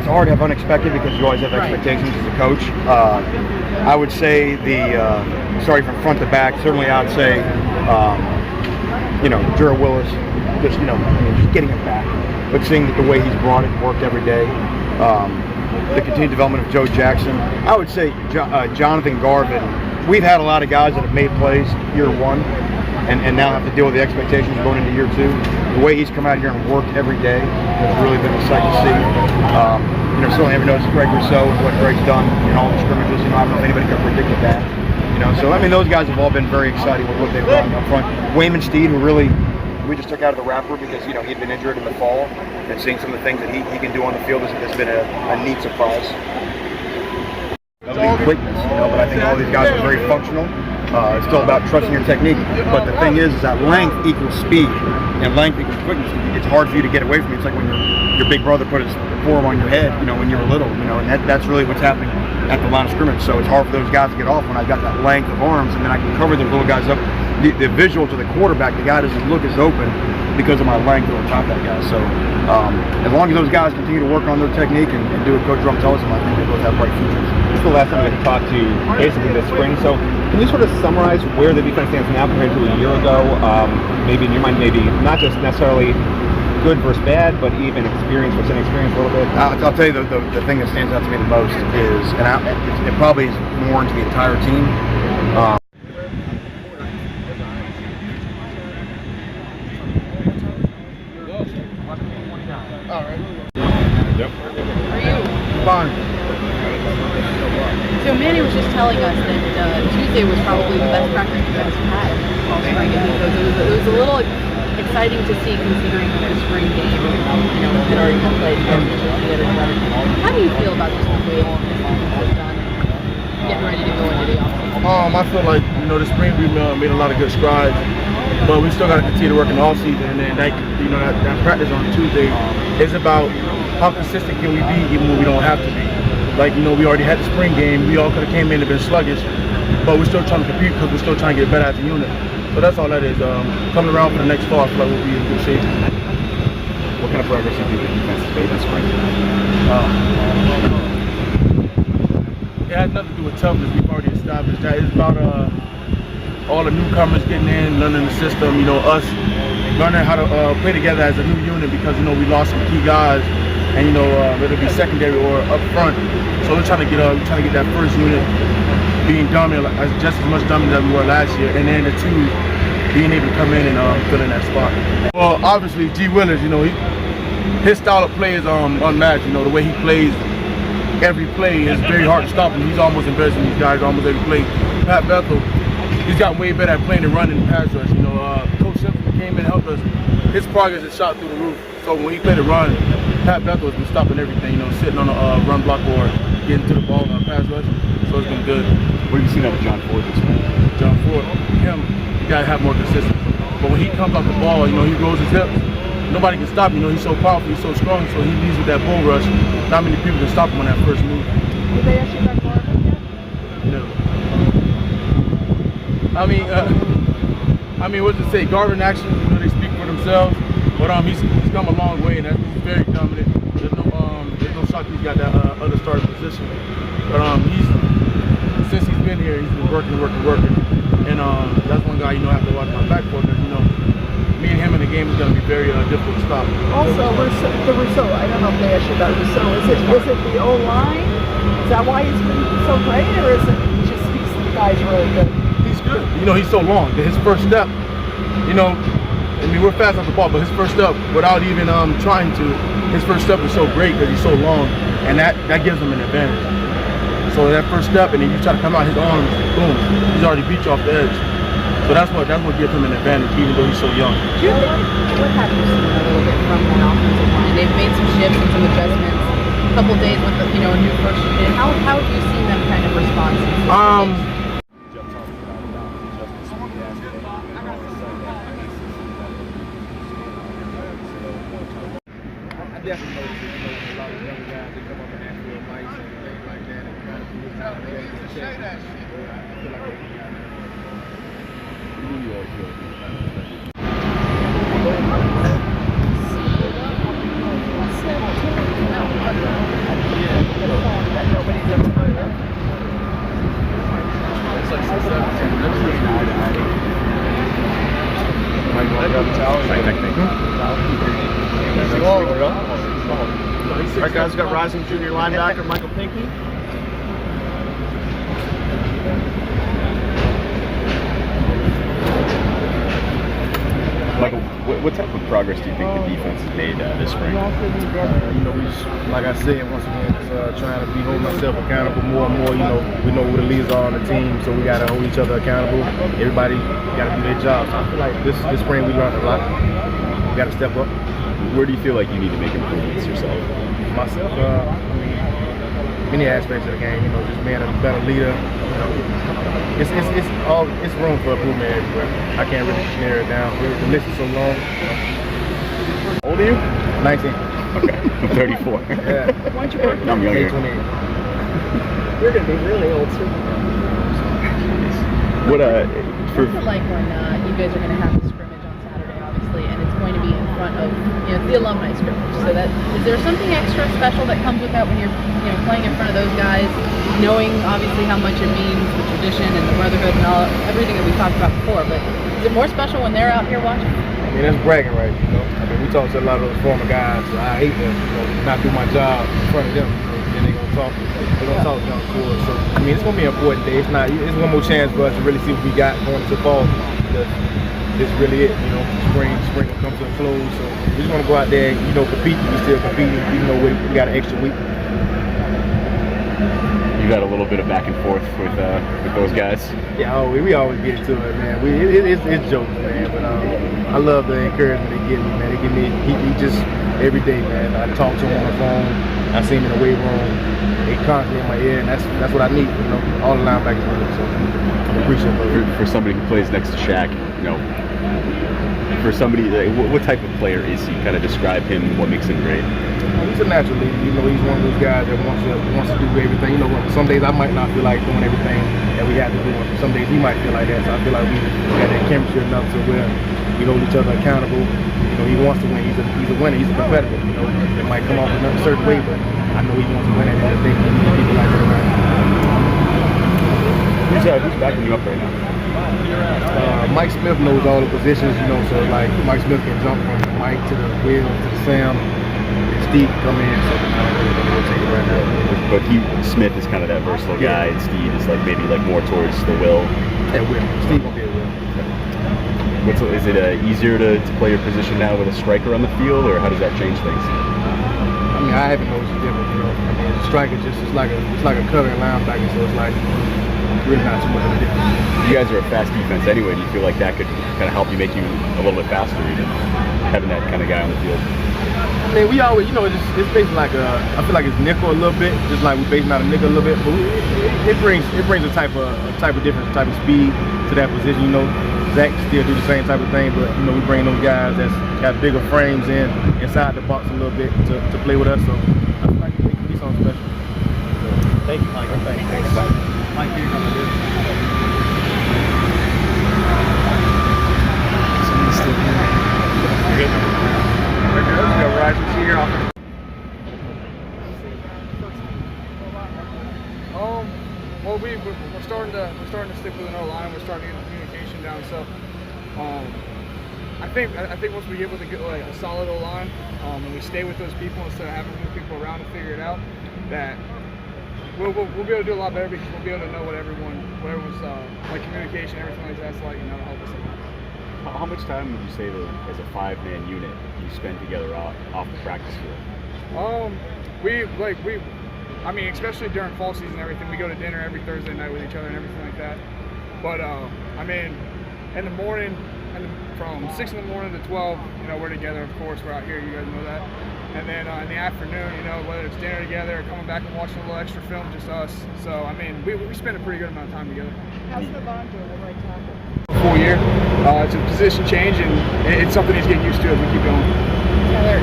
hard to have unexpected because you always have expectations as a coach. I would say starting from front to back, certainly I would say, Gerald Willis, just getting him back, but seeing the way he's brought it, worked every day. The continued development of Joe Jackson. I would say Jonathan Garvin. We've had a lot of guys that have made plays year one and now have to deal with the expectations going into year two. The way he's come out here and worked every day has really been a sight to see. Certainly everyone knows Greg Rousseau and what Greg's done in all the scrimmages. I don't know if anybody could have predicted that. Those guys have all been very exciting with what they've done up front. Wayman Steed, who really we just took out of the wrapper because he'd been injured in the fall, and seeing some of the things that he can do on the field has been a neat surprise. Quickness, but I think all these guys are very functional. It's still about trusting your technique, but the thing is that length equals speed, and length equals quickness. It's hard for you to get away from it. It's like when your big brother put his forearm on your head, when you were little, and that's really what's happening at the line of scrimmage. So it's hard for those guys to get off when I've got that length of arms, and then I can cover the little guys up. The visual to the quarterback, the guy doesn't look as open because of my length over top that guy. So as long as those guys continue to work on their technique and do what Coach Drum tells them, I think they both have bright futures. This is the last time we talked to you basically this spring. So can you sort of summarize where the defense stands now compared to a year ago? Maybe in your mind, maybe not just necessarily good versus bad, but even experience versus inexperience a little bit? I'll tell you the thing that stands out to me the most is, and it probably is more into the entire team. All right. Yep. Are you? Fine. So Manny was just telling us that Tuesday was probably the best practice you guys had all spring, and it was a little exciting to see considering the spring game, had already been played together. How do you feel about just the way this offense has done, getting ready to go into the offseason? I feel like the spring we made a lot of good strides, but we still got to continue to work in the offseason, and then that practice on Tuesday is about how consistent can we be even when we don't have to be. Like, we already had the spring game. We all could have came in and been sluggish, but we're still trying to compete because we're still trying to get better as a unit. So that's all that is. Coming around for the next fall, I feel like we'll be in good shape. What kind of progress do you think the defense has made this spring? It has nothing to do with toughness. We've already established that. It's about all the newcomers getting in, learning the system, us learning how to play together as a new unit because, we lost some key guys. And it'll be secondary or up front. So we're trying to get that first unit being dominant, just as much dominant as we were last year, and then the two being able to come in and fill in that spot. Well, obviously G. Willis, his style of play is unmatched. The way he plays every play is very hard to stop him. He's almost embarrassing these guys almost every play. Pat Bethel, he's gotten way better at playing the run and pass rush. Coach Simpson came in and helped us. His progress is shot through the roof. So when he played the run, Pat Bethel has been stopping everything, sitting on a run block or getting to the ball on a pass rush. So it's been good. What have you seen out of John Ford this week? John Ford, you got to have more consistency. But when he comes off the ball, he rolls his hips. Nobody can stop him. He's so powerful, he's so strong, so he leads with that bull rush. Not many people can stop him on that first move. Did they actually back Garvin yet? No. What does it say? Garvin actions, they speak for themselves. But he's come a long way, and he's very dominant. There's no shock he's got that other starting position. But since he's been here, he's been working. And that's one guy I have to watch my back for because me and him in the game is going to be very difficult to stop. Also, Rousseau, I don't know if they asked you about Rousseau. Is it the O-line? Is that why he's been so great, or is it just the guy's really good? He's good. He's so long. His first step, we're fast off the ball, but his first step, without even trying to, his first step is so great because he's so long, and that gives him an advantage. So that first step, and then you try to come out his arms, boom, he's already beat you off the edge. So that's what gives him an advantage, even though he's so young. What have you seen a little bit from that offensive line? They've made some shifts and some adjustments. A couple of days with a new first unit. How have you seen them kind of respond? I definitely noticed a lot of young guys that come up and act real nice and things like that, and kind of use how they check. I feel like they got it. No. All right, guys, we got rising junior linebacker Michael Pinckney. Michael, what type of progress do you think the defense has made this spring? You know, we just, like I said, once again, just trying to be holding myself accountable more and more. You know, we know who the leaders are on the team, so we got to hold each other accountable. Everybody got to do their job. So I feel like this spring we learned a lot. We got to step up. Where do you feel like you need to make improvements yourself? Myself, I mean, many aspects of the game. You know, just being a better leader. You know, it's room for improvement everywhere. I can't really narrow it down. The list is so long. How old are you? 19. Okay, I'm 34. Yeah. When's your birthday? I'm younger. 28. You're going to be really old soon. What What's it like when you guys are going to have the scrimmage on Saturday, obviously, and it's going to be in front of, the alumni scrimmage. So that is there something extra special that comes with that when you're, playing in front of those guys, knowing obviously how much it means, the tradition and the brotherhood and everything that we talked about before. But is it more special when they're out here watching? I mean, that's bragging rights, you know. I mean, we talk to a lot of those former guys, so I hate to not do my job in front of them. Then they're gonna talk junk to us. So I mean, it's gonna be an important day. It's one more chance for us to really see what we got going into fall. Because this is really it, Spring will come to a close. So we're just gonna go out there and compete. We still competing, even though we got an extra week. You got a little bit of back and forth with those guys. Yeah, we always get into it, man. It's jokes, man. But I love the encouragement they give me, man. They give me he just every day, man. I talk to him on the phone. I see him in the weight room. They constantly in my ear, and that's what I need. All the linebackers need it. So I'm appreciative of it. For somebody who plays next to Shaq, for somebody, what type of player is he? Kind of describe him. What makes him great? He's a natural leader. He's one of those guys that wants to do everything. Some days I might not feel like doing everything that we have to do. And some days he might feel like that. So I feel like we got that chemistry enough to where we hold each other accountable. He wants to win. He's a winner. He's a competitor. It might come off in a certain way, but I know he wants to win it. And I think we need people like that around. Who's backing you up right now? Mike Smith knows all the positions. So like Mike Smith can jump from Mike to the Will to the Sam. Steve come in, so I don't really know what to take it right now. But Smith is kind of that versatile guy, and Steve is maybe more towards the Will. Yeah, Will. Steve will be a Will. Is it easier to play your position now with a striker on the field, or how does that change things? I mean, I haven't noticed a difference. I mean, the striker it's like a covering linebacker, so it's really not too much of a difference. You guys are a fast defense anyway. Do you feel like that could kind of help you make you a little bit faster, even having that kind of guy on the field? I mean, we always, it's based I feel like it's nickel a little bit, just like we're basing out a nickel a little bit, but it brings a type of difference, type of speed to that position. Zach still do the same type of thing, but we bring those guys that's got bigger frames inside the box a little bit to play with us. So I feel like it can be something special. Thank you, Mike. Thanks. Mike, here comes this. Good. Let's go, Raj. See you off. Well, we're starting to stick with an O line. We're starting to get the communication down. So, I think once we get with a solid O line, and we stay with those people instead of having to move people around to figure it out, that we'll be able to do a lot better because we'll be able to know what everyone's communication, everything like that's like, to help us. How much time would you say that as a 5-man unit you spend together off the practice field? Especially during fall season and everything, we go to dinner every Thursday night with each other and everything like that. But in the morning, from 6 in the morning to 12, we're together. Of course, we're out here. You guys know that. And then in the afternoon, whether it's dinner together or coming back and watching a little extra film, just us. So we spend a pretty good amount of time together. How's the bond doing with right tackle? Full year. It's a position change, and it's something he's getting used to as we keep going. Tyler,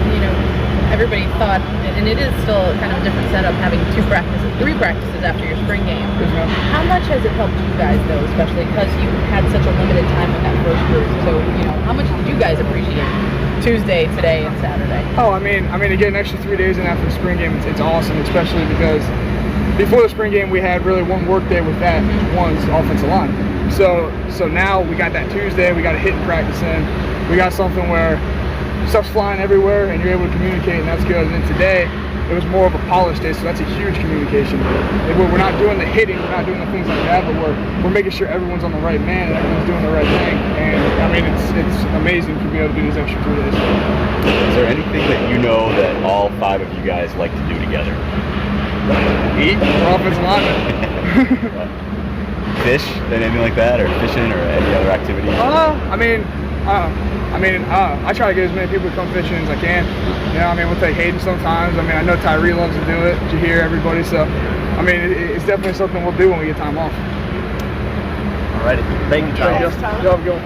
everybody thought, and it is still kind of a different setup having 3 practices after your spring game. How much has it helped you guys, though, especially because you had such a limited time with that first group? So, how much did you guys appreciate Tuesday, today, and Saturday? To get an extra 3 days in after the spring game, it's awesome, especially because before the spring game, we had really one work day with that one's offensive line. So now we got that Tuesday, we got a hitting practice in. We got something where stuff's flying everywhere and you're able to communicate, and that's good. And then today, it was more of a polished day, so that's a huge communication. We're not doing the hitting, we're not doing the things like that, but we're making sure everyone's on the right man and everyone's doing the right thing. And I mean, it's amazing to be able to do these extra 3 days. Is there anything that you know that all 5 of you guys like to do together? Eat, we're offensive linemen. Fish, anything like that, or fishing, or any other activity? I try to get as many people to come fishing as I can. You know, I mean, we'll take Hayden sometimes. I mean, I know Tyree loves to do it. You hear everybody, so I mean, it's definitely something we'll do when we get time off. All right, thank you, Charles. Job, go.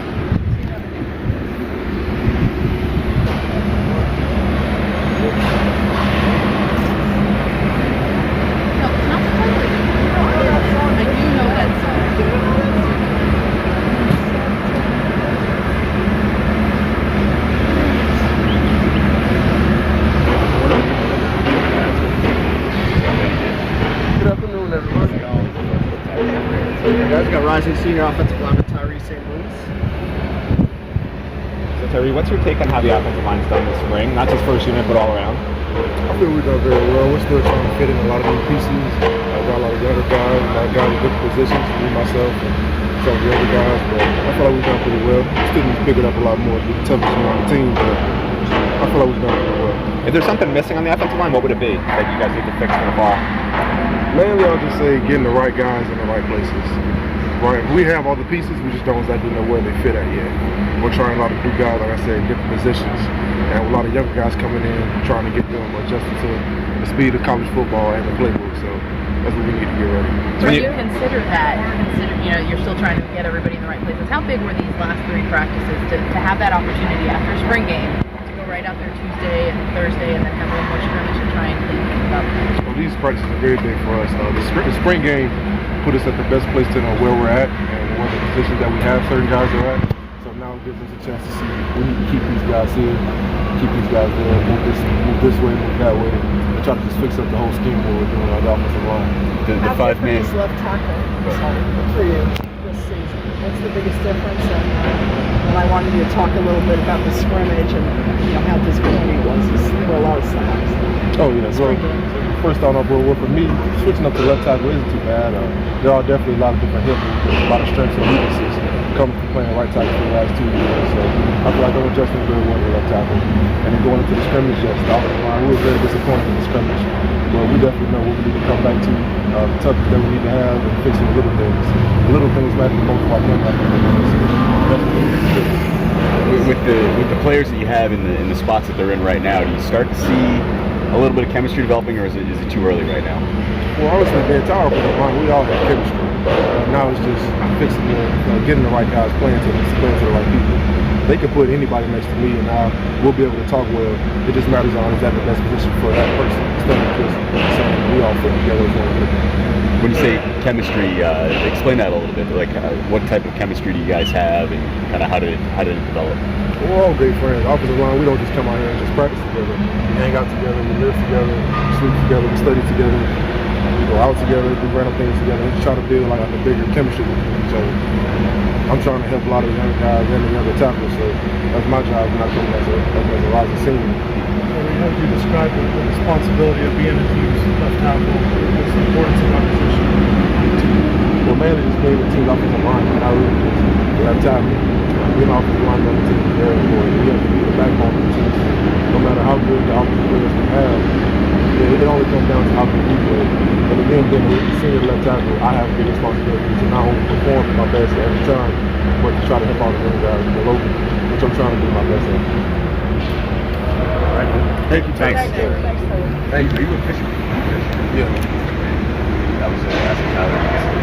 No, it's not totally. I do know that song. Good afternoon, everybody. Guys, got rising senior offensive lineman Tyree St. Louis. So Terry, what's your take on how the offensive line's done this spring? Not just first unit, but all around. I feel we've done very well. We're still trying to fit in a lot of new pieces. I've got a lot of younger guys, a lot of guys in different positions, me, myself, and some of the other guys, but I feel like we've done pretty well. We still need to pick it up a lot more, be the toughest one on the team, but I feel like we've done pretty well. If there's something missing on the offensive line, what would it be that you guys need to fix for the fall? Mainly, I'll just say getting the right guys in the right places. Right, we have all the pieces, we just don't exactly know where they fit at yet. We're trying a lot of new guys, like I said, in different positions, and a lot of younger guys coming in, trying to get them adjusted to the speed of college football and the playbook. So that's what we need to get ready. When you consider that, you know, you're still trying to get everybody in the right places. How big were these last 3 practices to have that opportunity after spring game to go right out there Tuesday and Thursday and then have one more scrimmage and try and clean things up? So these practices are very big for us. The spring game put us at the best place to know where we're at and what the positions that we have certain guys are at. So now it gives us a chance to see we need to keep these guys here, keep these guys there, move this way, move that way, and try to just fix up the whole scheme what we're doing on the offensive line. The How 5 different man. is left tackle for you this season? What's the biggest difference? And I wanted you to talk a little bit about the scrimmage and how disappointing it was. There were a lot of snaps. Oh yeah, so first on off, well, for me, switching up to left tackle isn't too bad. There are definitely a lot of different hip movements, a lot of strengths and weaknesses coming from playing right tackle for the last 2 years. So I feel like I'm adjusting very well to left tackle. And then going into the scrimmage, yes, the offensive line, we were very disappointed in the scrimmage. But we definitely know what we need to come back to, the toughness that we need to have, and fixing the little things. The little things matter the most while playing like that's what we need to do. With the players that you have in the spots that they're in right now, do you start to see a little bit of chemistry developing, or is it too early right now? Well, obviously the entire offensive line, we all have chemistry. Now it's just fixing getting the right guys playing to the right people. They could put anybody next to me, and we'll be able to talk well. It just matters on is that the best position for that person instead of just saying we all fit together as one group. When you say chemistry, explain that a little bit. Like, what type of chemistry do you guys have, and kind of how did it develop? We're all great friends. Offensive line, we don't just come out here and just practice together. We hang out together, we live together, we sleep together, we study together, we go out together, do random things together. We just try to build like a bigger chemistry with each other. I'm trying to help a lot of the young guys and the younger tackles, so that's my job when I come as a rising senior. How would you describe the responsibility of being a team's left tackle? What's the importance of that position? Well, mainly just being a team's offensive line, and I really just left tackle. Being offensive line on the team is very important. We have to be the backbone of the team. No matter how good the offensive players we have, it only comes down to how good we play. And again, being a senior left tackle, I have a big responsibility to not only perform my best every time, but to try to help all the young guys below me, which I'm trying to do my best at. Thank you, Thanks, Thank you. Are you a fisherman? Yeah. That was Tyler.